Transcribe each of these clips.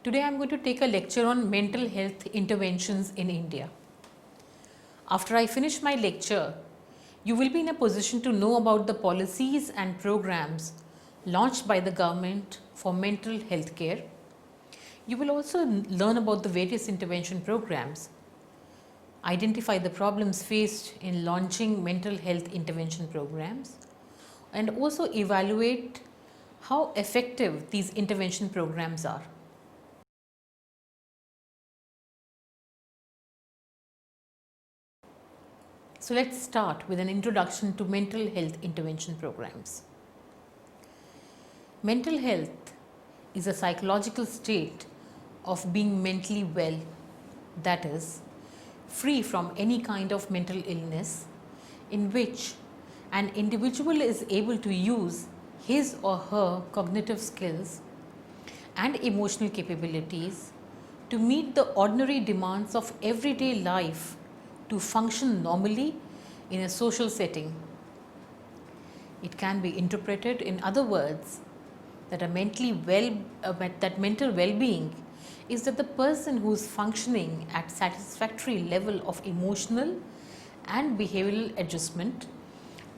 Today I am going to take a lecture on mental health interventions in India. After I finish my lecture, you will be in a position to know about the policies and programs launched by the government for mental health care. You will also learn about the various intervention programs, identify the problems faced in launching mental health intervention programs, and also evaluate how effective these intervention programs are. So let's start with an introduction to mental health intervention programs. Mental health is a psychological state of being mentally well, that is, free from any kind of mental illness, in which an individual is able to use his or her cognitive skills and emotional capabilities to meet the ordinary demands of everyday life to function normally in a social setting. It can be interpreted, in other words, that that mental well-being is that the person who is functioning at satisfactory level of emotional and behavioral adjustment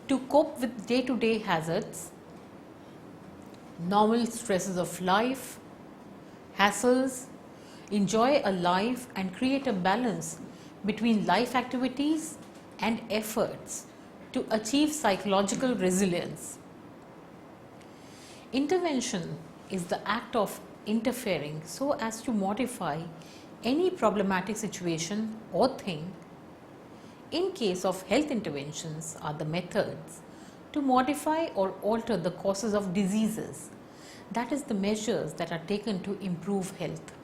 to cope with day-to-day hazards, normal stresses of life, hassles, enjoy a life and create a balance between life activities and efforts to achieve psychological resilience. Intervention is the act of interfering so as to modify any problematic situation or thing. In case of health interventions are the methods to modify or alter the causes of diseases, that is the measures that are taken to improve health.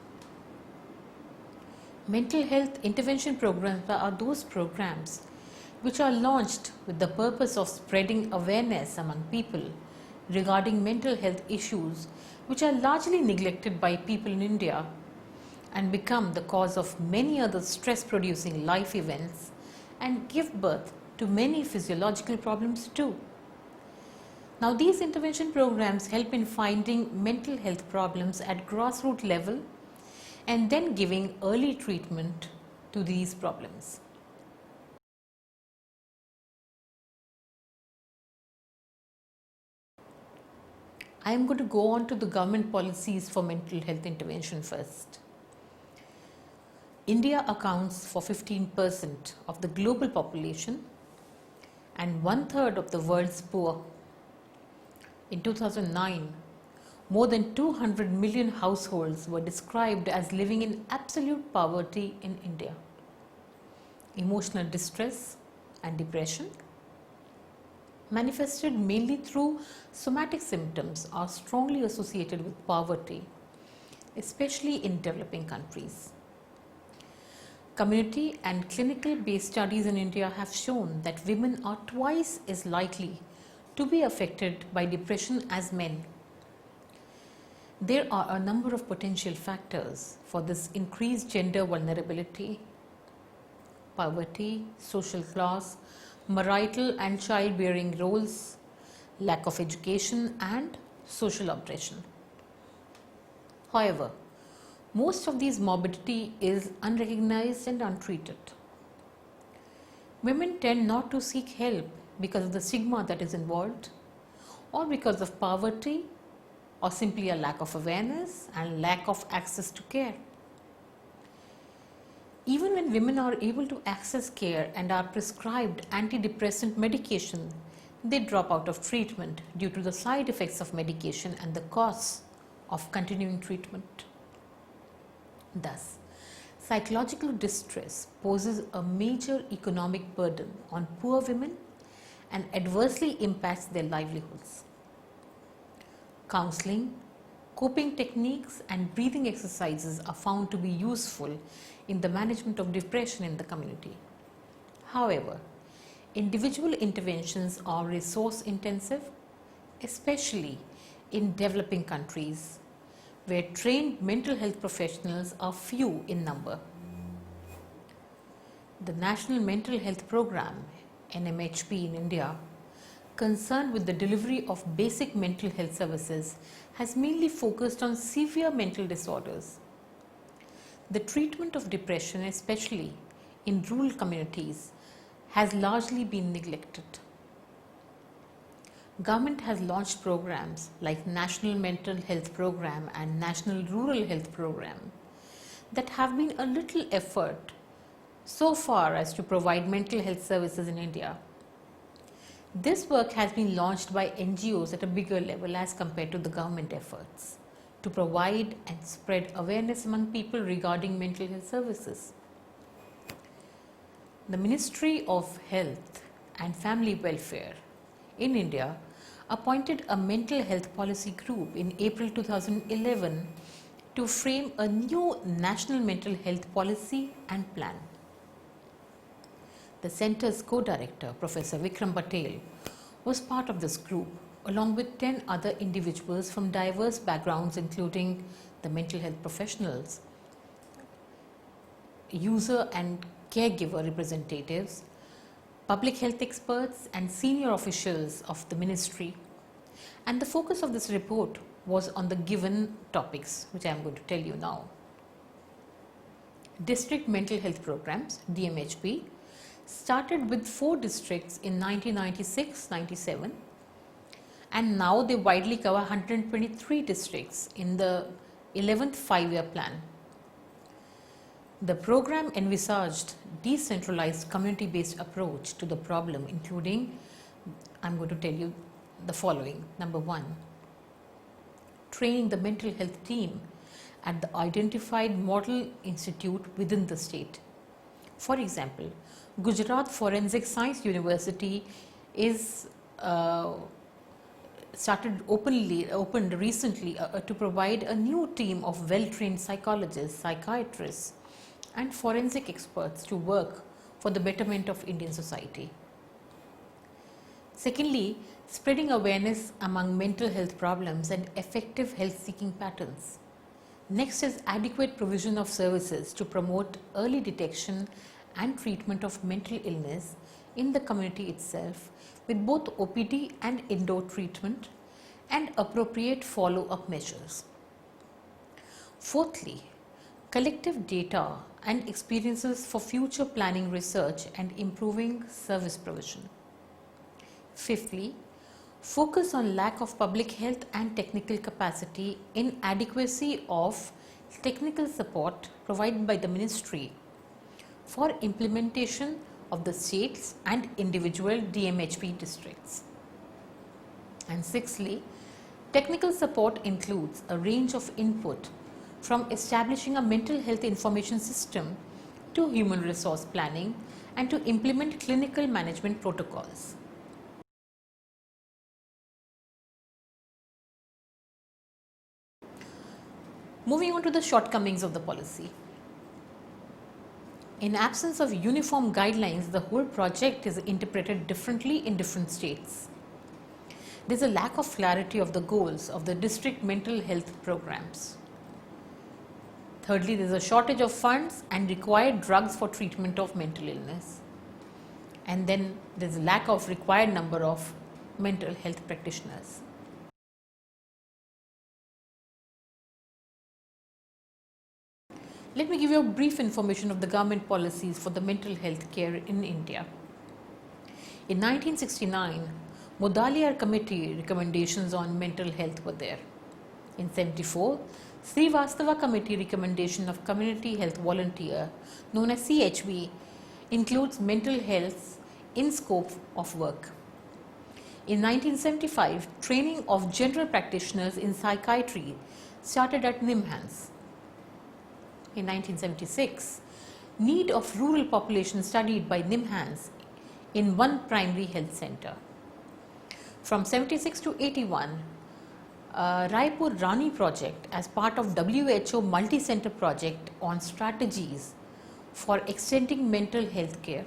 Mental health intervention programs are those programs which are launched with the purpose of spreading awareness among people regarding mental health issues which are largely neglected by people in India and become the cause of many other stress-producing life events and give birth to many physiological problems too. Now, these intervention programs help in finding mental health problems at grassroots level and then giving early treatment to these problems. I am going to go on to the government policies for mental health intervention first. India accounts for 15% of the global population and 1/3 of the world's poor. In 2009, more than 200 million households were described as living in absolute poverty in India. Emotional distress and depression, manifested mainly through somatic symptoms, are strongly associated with poverty, especially in developing countries. Community and clinical based studies in India have shown that women are twice as likely to be affected by depression as men. There are a number of potential factors for this increased gender vulnerability: poverty, social class, marital and childbearing roles, lack of education, and social oppression. However, most of these morbidity is unrecognized and untreated. Women tend not to seek help because of the stigma that is involved, or because of poverty, or simply a lack of awareness and lack of access to care. Even when women are able to access care and are prescribed antidepressant medication, they drop out of treatment due to the side effects of medication and the costs of continuing treatment. Thus, psychological distress poses a major economic burden on poor women and adversely impacts their livelihoods. Counseling, coping techniques, and breathing exercises are found to be useful in the management of depression in the community. However, individual interventions are resource intensive, especially in developing countries where trained mental health professionals are few in number. The National Mental Health Program, NMHP in India, concerned with the delivery of basic mental health services, has mainly focused on severe mental disorders the treatment of depression, especially in rural communities, has largely been neglected. Government has launched programs like National Mental Health Program and National Rural Health Program that have been a little effort so far as to provide mental health services in India. This work has been launched by NGOs at a bigger level as compared to the government efforts to provide and spread awareness among people regarding mental health services. The Ministry of Health and Family Welfare in India appointed a mental health policy group in April 2011 to frame a new national mental health policy and plan. The centre's co-director, Professor Vikram Patel, was part of this group along with 10 other individuals from diverse backgrounds including the mental health professionals, user and caregiver representatives, public health experts and senior officials of the ministry. And the focus of this report was on the given topics, which I am going to tell you now. District Mental Health Programs, DMHP, started with 4 districts in 1996-97 and now they widely cover 123 districts in the 11th 5-year plan. The program envisaged decentralized community-based approach to the problem, including, I'm going to tell you the following. Number 1, training the mental health team at the identified model institute within the state. For example, Gujarat Forensic Science University is opened recently to provide a new team of well-trained psychologists, psychiatrists and forensic experts to work for the betterment of Indian society. Secondly, spreading awareness among mental health problems and effective health-seeking patterns. Next is adequate provision of services to promote early detection and treatment of mental illness in the community itself with both OPD and indoor treatment and appropriate follow-up measures. Fourthly, collective data and experiences for future planning research and improving service provision. Fifthly, focus on lack of public health and technical capacity, inadequacy of technical support provided by the ministry for implementation of the states and individual DMHP districts. And sixthly, technical support includes a range of input from establishing a mental health information system to human resource planning and to implement clinical management protocols. Moving on to the shortcomings of the policy. In absence of uniform guidelines, the whole project is interpreted differently in different states. There is a lack of clarity of the goals of the district mental health programs. Thirdly, there is a shortage of funds and required drugs for treatment of mental illness. And then there is a lack of required number of mental health practitioners. Let me give you a brief information of the government policies for the mental health care in India. In 1969, Mudaliar Committee recommendations on mental health were there. In 74, Srivastava Committee recommendation of community health volunteer known as CHV includes mental health in scope of work. In 1975, training of general practitioners in psychiatry started at NIMHANS. In 1976, need of rural population studied by NIMHANS in one primary health center. From 76 to 81, Raipur Rani project as part of WHO multi-center project on strategies for extending mental health care.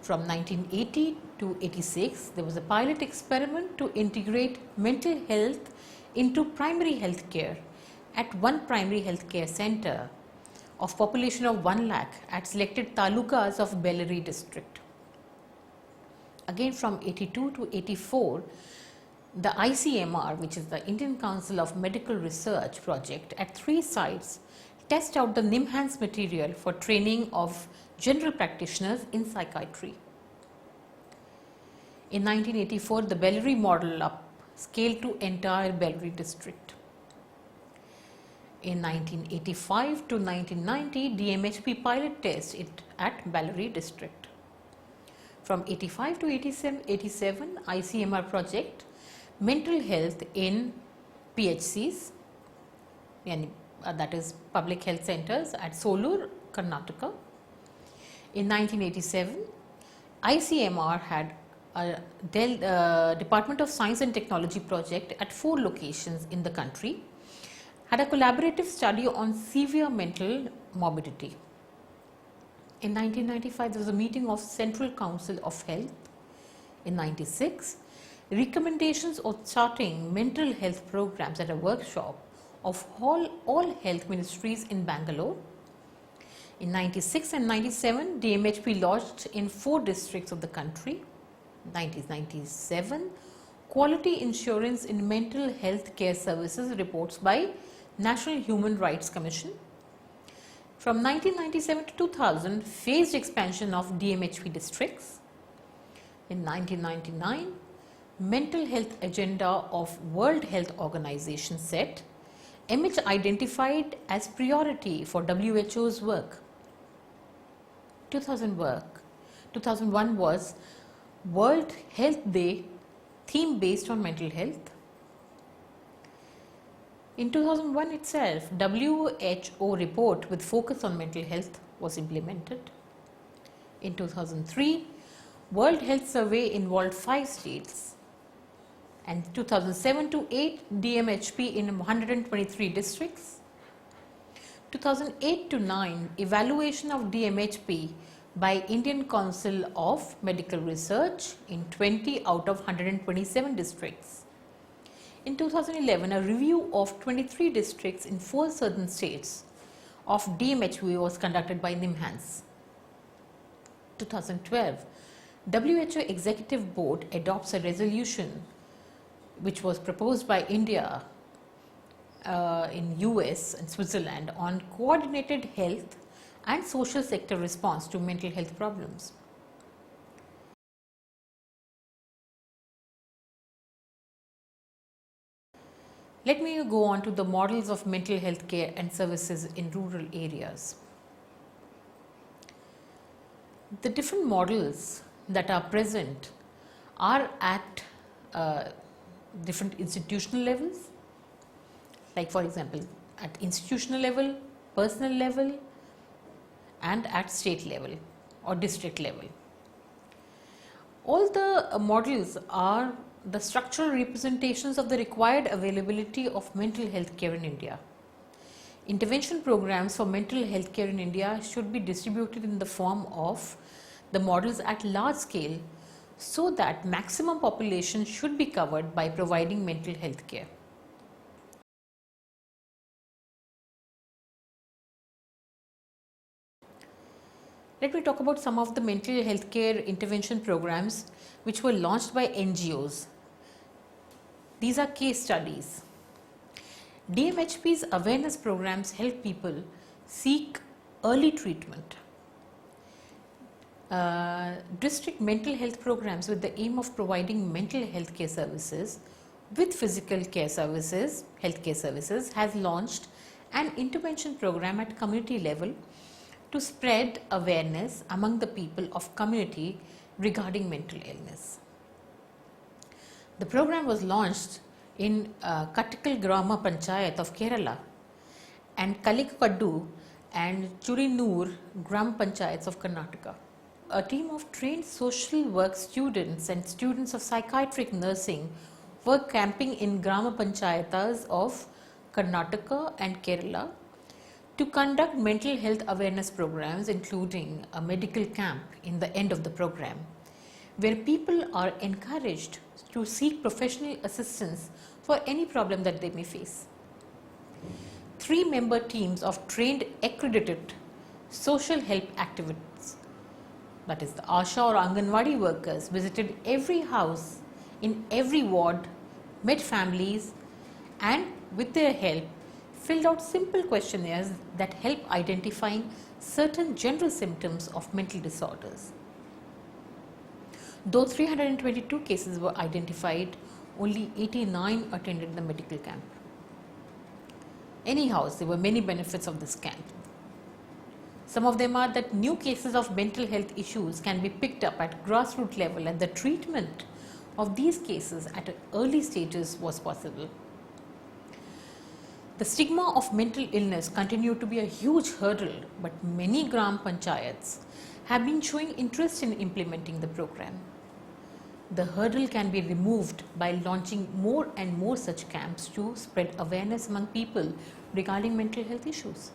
From 1980 to 86, there was a pilot experiment to integrate mental health into primary health care at one primary health care center of population of 1 lakh at selected talukas of Bellary district. Again from 82 to 84, the ICMR, which is the Indian Council of Medical Research project at 3 sites test out the NIMHANS material for training of general practitioners in psychiatry. In 1984, the Bellary model up scaled to entire Bellary district. In 1985 to 1990, DMHP pilot test it at Bellary district. From 85 to 87, ICMR project, mental health in PHCs, that is public health centers at Solur, Karnataka. In 1987, ICMR had a Department of Science and Technology project at 4 locations in the country, had a collaborative study on severe mental morbidity. In 1995, there was a meeting of Central Council of Health. In 96, recommendations of starting mental health programs at a workshop of all health ministries in Bangalore. In 96 and 97, DMHP launched in 4 districts of the country. 1997, Quality Insurance in Mental Health Care Services reports by National Human Rights Commission. From 1997 to 2000, phased expansion of DMHP districts. In 1999, mental health agenda of World Health Organization set, MH identified as priority for WHO's work. 2001 was World Health Day theme based on mental health. In 2001 itself, WHO report with focus on mental health was implemented. In 2003, World Health Survey involved 5 states, and 2007 to 8 DMHP in 123 districts. 2008 to 9, evaluation of DMHP by Indian Council of Medical Research in 20 out of 127 districts. In 2011, a review of 23 districts in 4 southern states of DMHP was conducted by NIMHANS. 2012, WHO Executive Board adopts a resolution which was proposed by India in US and Switzerland on coordinated health and social sector response to mental health problems. Let me go on to the models of mental health care and services in rural areas. The different models that are present are at different institutional levels, like for example at institutional level, personal level, and at state level or district level. All the models are the structural representations of the required availability of mental health care in India. Intervention programs for mental health care in India should be distributed in the form of the models at large scale so that maximum population should be covered by providing mental health care. Let me talk about some of the mental health care intervention programs which were launched by NGOs. These are case studies. DMHP's awareness programs help people seek early treatment. District mental health programs with the aim of providing mental health care services with physical care services, healthcare services, has launched an intervention program at community level to spread awareness among the people of community regarding mental illness. The program was launched in Kattikal Grama Panchayat of Kerala and Kalikaddu and Churinur Gram Panchayats of Karnataka. A team of trained social work students and students of psychiatric nursing were camping in Grama Panchayatas of Karnataka and Kerala to conduct mental health awareness programs, including a medical camp in the end of the program, where people are encouraged to seek professional assistance for any problem that they may face. 3-member teams of trained accredited social help activists, that is the ASHA or Anganwadi workers, visited every house in every ward, met families, and with their help filled out simple questionnaires that help identifying certain general symptoms of mental disorders. Though 322 cases were identified, only 89 attended the medical camp. Anyhow, there were many benefits of this camp. Some of them are that new cases of mental health issues can be picked up at grassroots level, and the treatment of these cases at early stages was possible. The stigma of mental illness continued to be a huge hurdle, but many gram panchayats have been showing interest in implementing the program. The hurdle can be removed by launching more and more such camps to spread awareness among people regarding mental health issues.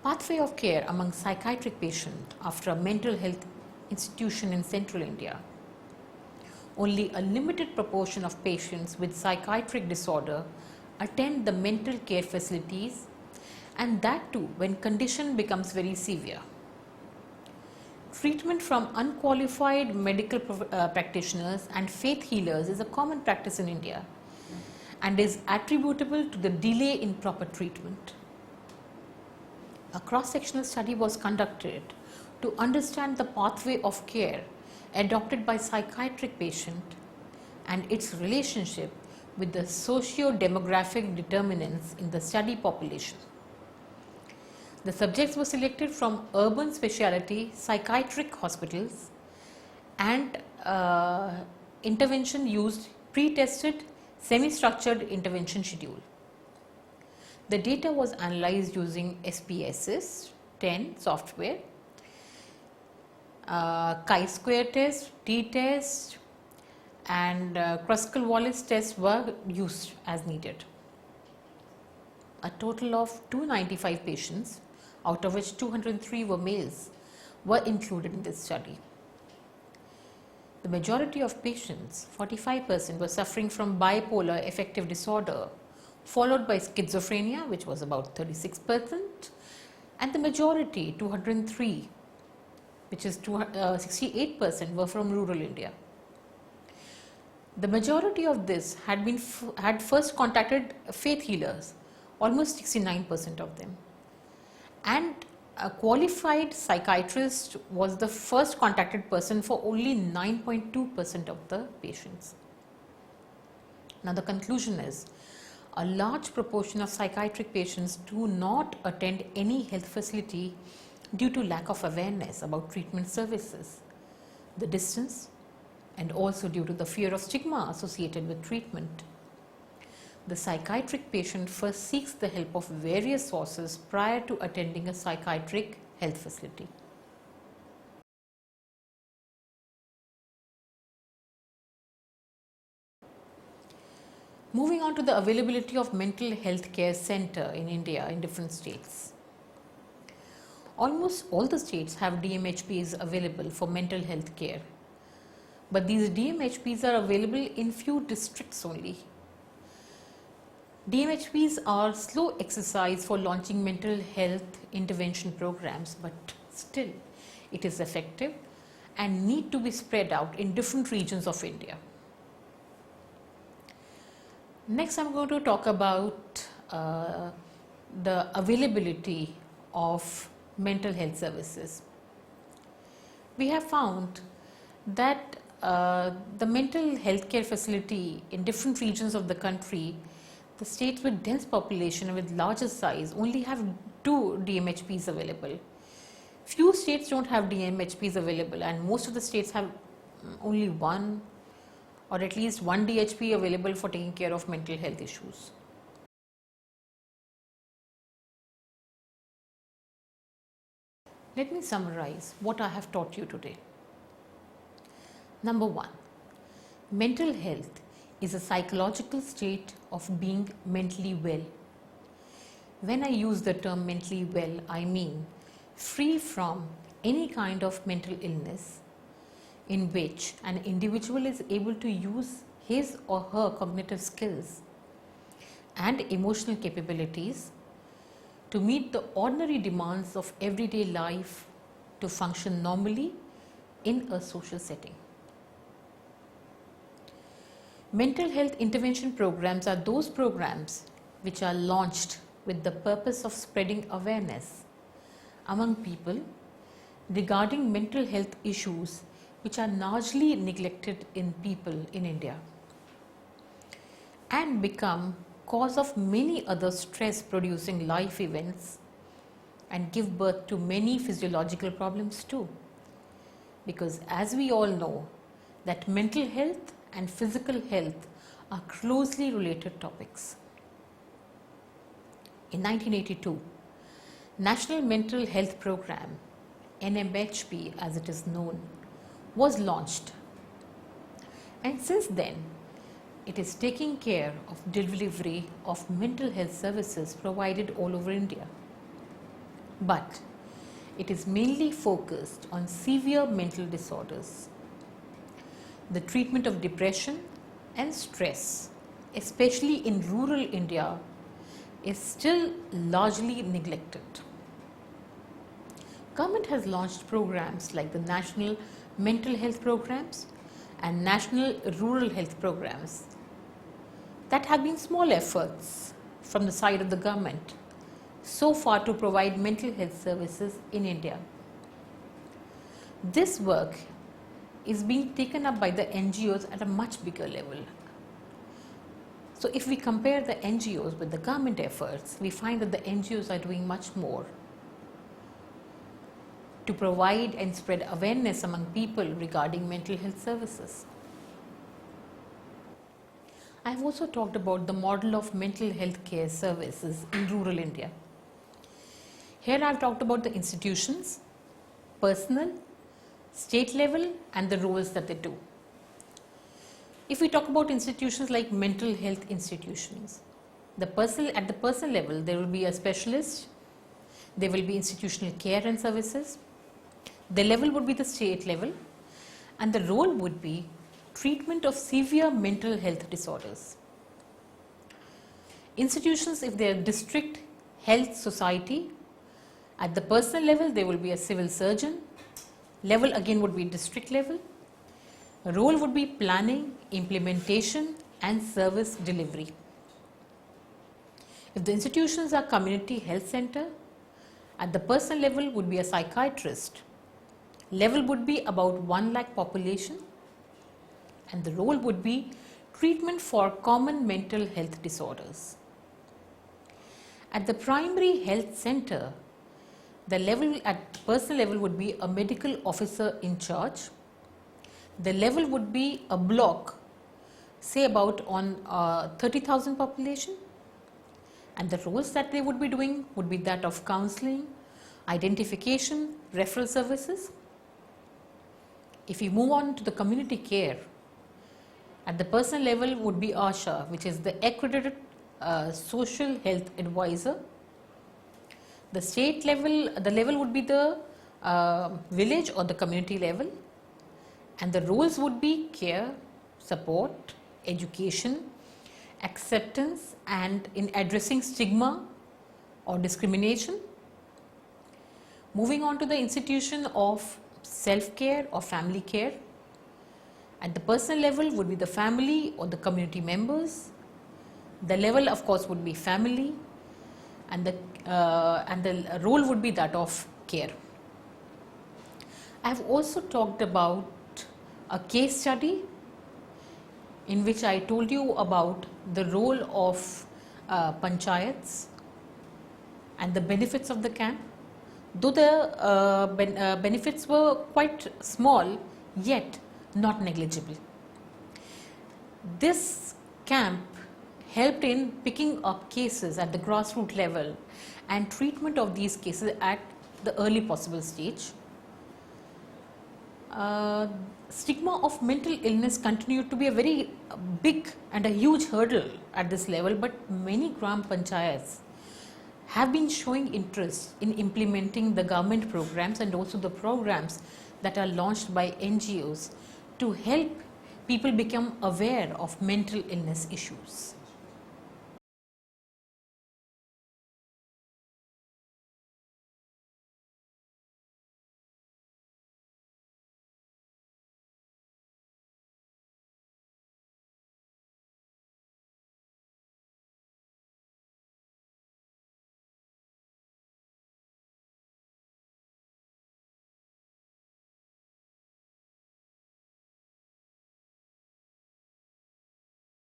Pathway of care among psychiatric patients after a mental health institution in central India. Only a limited proportion of patients with psychiatric disorder attend the mental care facilities, and that too when condition becomes very severe. Treatment from unqualified medical practitioners and faith healers is a common practice in India and is attributable to the delay in proper treatment. A cross-sectional study was conducted to understand the pathway of care adopted by psychiatric patient and its relationship with the socio-demographic determinants in the study population. The subjects were selected from urban specialty psychiatric hospitals, and intervention used pre-tested semi-structured intervention schedule. The data was analyzed using SPSS 10 software, chi-square test, t-test, and Kruskal-Wallis tests were used as needed. A total of 295 patients, out of which 203 were males, were included in this study. The majority of patients, 45%, were suffering from bipolar affective disorder, followed by schizophrenia, which was about 36%, and the majority, 203, which is 68%, were from rural India. The majority of this had first contacted faith healers, almost 69% of them, and a qualified psychiatrist was the first contacted person for only 9.2% of the patients. Now the conclusion is, a large proportion of psychiatric patients do not attend any health facility due to lack of awareness about treatment services, the distance, and also due to the fear of stigma associated with treatment. The psychiatric patient first seeks the help of various sources prior to attending a psychiatric health facility. Moving on to the availability of mental health care center in India in different states. Almost all the states have DMHPs available for mental health care, but these DMHPs are available in few districts only. DMHPs are slow exercise for launching mental health intervention programs, but still it is effective and need to be spread out in different regions of India. Next, I'm going to talk about the availability of mental health services. We have found that the mental health care facility in different regions of the country, the states with dense population and with larger size only have 2 DMHPs available. Few states don't have DMHPs available, and most of the states have only 1 or at least 1 DHP available for taking care of mental health issues. Let me summarize what I have taught you today. Number 1, mental health is a psychological state of being mentally well. When I use the term mentally well, I mean free from any kind of mental illness in which an individual is able to use his or her cognitive skills and emotional capabilities to meet the ordinary demands of everyday life to function normally in a social setting. Mental health intervention programs are those programs which are launched with the purpose of spreading awareness among people regarding mental health issues which are largely neglected in people in India and become cause of many other stress producing life events and give birth to many physiological problems too. Because as we all know that mental health and physical health are closely related topics. In 1982, National Mental Health Program, NMHP as it is known, was launched. And since then, it is taking care of delivery of mental health services provided all over India. But it is mainly focused on severe mental disorders. The treatment of depression and stress, especially in rural India, is still largely neglected. Government has launched programs like the National Mental Health Programs and National Rural Health Programs that have been small efforts from the side of the government so far to provide mental health services in India. This work is being taken up by the NGOs at a much bigger level. So if we compare the NGOs with the government efforts, we find that the NGOs are doing much more to provide and spread awareness among people regarding mental health services. I have also talked about the model of mental health care services in rural India. Here I have talked about the institutions, personal, state level and the roles that they do. If we talk about institutions like mental health institutions, at the personal level there will be a specialist, there will be institutional care and services, the level would be the state level and the role would be treatment of severe mental health disorders. Institutions, if they are district health society, at the personal level there will be a civil surgeon, level again would be district level, role would be planning, implementation and service delivery. If the institutions are community health center, at the personal level would be a psychiatrist, level would be about 1 lakh population and the role would be treatment for common mental health disorders. At the primary health center, the level at personal level would be a medical officer in charge. The level would be a block, say about on 30,000 population, and the roles that they would be doing would be that of counseling, identification, referral services. If we move on to the community care, at the personal level would be ASHA, which is the accredited social health advisor. The state level, the level would be the village or the community level, and the roles would be care, support, education, acceptance and in addressing stigma or discrimination. Moving on to the institution of self-care or family care. At the personal level would be the family or the community members. The level of course would be family and the role would be that of care. I have also talked about a case study in which I told you about the role of panchayats and the benefits of the camp. Though the benefits were quite small, yet not negligible. This camp helped in picking up cases at the grassroots level and treatment of these cases at the early possible stage. Stigma of mental illness continued to be a very big and a huge hurdle at this level, but many gram panchayats have been showing interest in implementing the government programs and also the programs that are launched by NGOs to help people become aware of mental illness issues.